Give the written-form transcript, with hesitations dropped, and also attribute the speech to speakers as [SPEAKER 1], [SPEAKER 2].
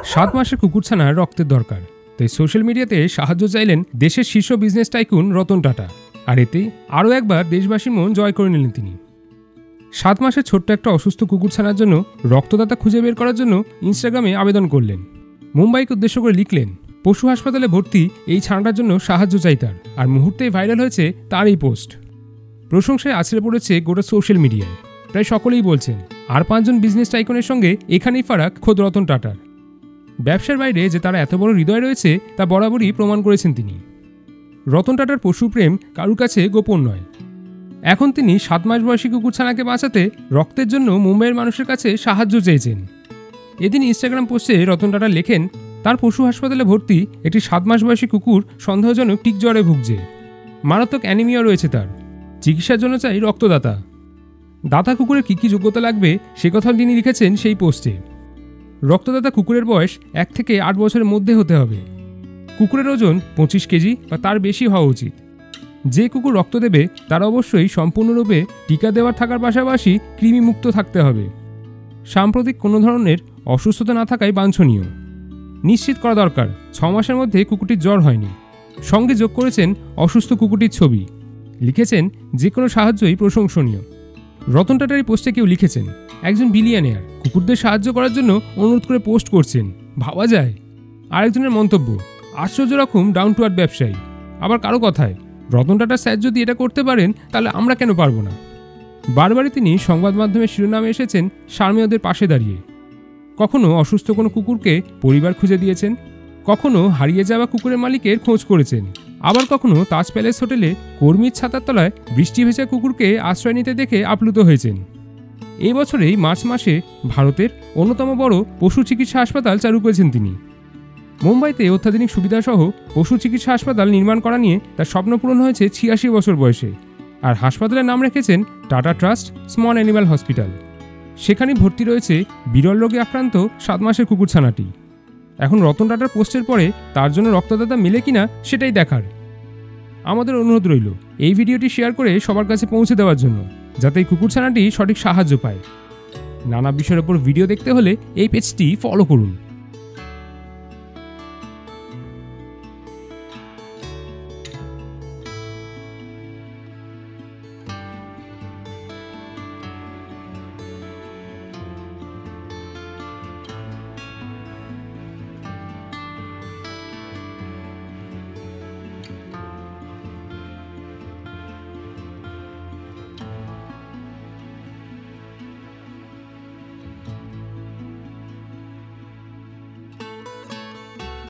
[SPEAKER 1] 7 মাসের কুকুরছানার রক্তের দরকার, তাই সোশ্যাল মিডিয়াতে সাহায্য চাইলেন দেশের শীর্ষ বিজনেস টাইকুন রতন টাটা। আর এতেই আরও একবার দেশবাসীর মন জয় করে নিলেন তিনি। 7 মাসের ছোট্ট একটা অসুস্থ কুকুরছানার জন্য রক্তদাতা খুঁজে বের করার জন্য ইনস্টাগ্রামে আবেদন করলেন। মুম্বাইকে উদ্দেশ্য করে লিখলেন, পশু হাসপাতালে ভর্তি এই ছানাটার জন্য সাহায্য চাই তার। আর মুহূর্তেই ভাইরাল হয়েছে তার এই পোস্ট। প্রশংসায় আছড়ে পড়েছে গোটা সোশ্যাল মিডিয়ায়। প্রায় সকলেই বলছেন, আর 5 জন বিজনেস টাইকুনের সঙ্গে এখানেই ফারাক খোদ রতন টাটার। ব্যবসার বাইরে যে তারা এত বড় হৃদয় রয়েছে তা বরাবরই প্রমাণ করেছেন তিনি। রতন টাটার পশুপ্রেম কারুর কাছে গোপন নয়। এখন তিনি 7 মাস বয়সী কুকুরছানাকে বাঁচাতে রক্তের জন্য মুম্বাইয়ের মানুষের কাছে সাহায্য চেয়েছেন। এদিন ইনস্টাগ্রাম পোস্টে রতন টাটা লেখেন, তার পশু হাসপাতালে ভর্তি একটি 7 মাস বয়সী কুকুর সন্দেহজনক টিক জ্বরে ভুগছে। মারাত্মক অ্যানিমিয়া রয়েছে তার। চিকিৎসার জন্য চাই রক্তদাতা। দাতা কুকুরের কী কী যোগ্যতা লাগবে সে কথাও তিনি লিখেছেন সেই পোস্টে। রক্তদাতা কুকুরের বয়স 1 থেকে 8 বছরের মধ্যে হতে হবে। কুকুরের ওজন 25 কেজি বা তার বেশি হওয়া উচিত। যে কুকুর রক্ত দেবে তার অবশ্যই সম্পূর্ণরূপে টিকা দেওয়ার থাকার পাশাপাশি কৃমিমুক্ত থাকতে হবে। সাম্প্রতিক কোনো ধরনের অসুস্থতা না থাকাই বাঞ্ছনীয়। নিশ্চিত করা দরকার 6 মাসের মধ্যে কুকুরটির জ্বর হয়নি। সঙ্গে যোগ করেছেন অসুস্থ কুকুরটির ছবি। লিখেছেন, যে কোনো সাহায্যই প্রশংসনীয়। রতন টাটার এই পোস্টে কেউ লিখেছেন, একজন বিলিয়নিয়ার কুকুরদের সাহায্য করার জন্য অনুরোধ করে পোস্ট করছেন, ভাবা যায়। আরেকজনের মন্তব্য, আশ্চর্য রকম ডাউন টু আর্থ ব্যবসায়ী। আবার কারো কথায়, রতন টাটার স্যার যদি এটা করতে পারেন তাহলে আমরা কেন পারবো না। বারবারই তিনি সংবাদ মাধ্যমের শিরোনামে এসেছেন শারমীয়দের পাশে দাঁড়িয়ে। কখনো অসুস্থ কোনো কুকুরকে পরিবার খুঁজে দিয়েছেন, কখনো হারিয়ে যাওয়া কুকুরের মালিকের খোঁজ করেছেন, আবার কখনো তাজ প্যালেস হোটেলে কর্মীর ছাতার তলায় বৃষ্টি ভেজা কুকুরকে আশ্রয় নিতে দেখে আপ্লুত হয়েছেন। এই বছরেই মার্চ মাসে ভারতের অন্যতম বড় পশু চিকিৎসা হাসপাতাল চালু করেছেন তিনি। মুম্বাইতে অত্যাধুনিক সুবিধাসহ পশু চিকিৎসা হাসপাতাল নির্মাণ করা নিয়ে তার স্বপ্ন পূরণ হয়েছে 86 বছর বয়সে। আর হাসপাতালের নাম রেখেছেন tata trust small animal hospital. সেখানেই ভর্তি রয়েছে বিরল রোগে আক্রান্ত 7 মাসের কুকুরছানাটি। এখন রতন টাটার পোস্টের পরে তার জন্য রক্তদাতা মেলে কিনা সেটাই দেখার। আমাদের অনুরোধ রইল এই ভিডিওটি শেয়ার করে সবার কাছে পৌঁছে দেওয়ার জন্য, যাতে এই কুকুরছানাটি সঠিক সাহায্য পায়। নানা বিষয়ের ওপর ভিডিও দেখতে হলে এই পেজটি ফলো করুন।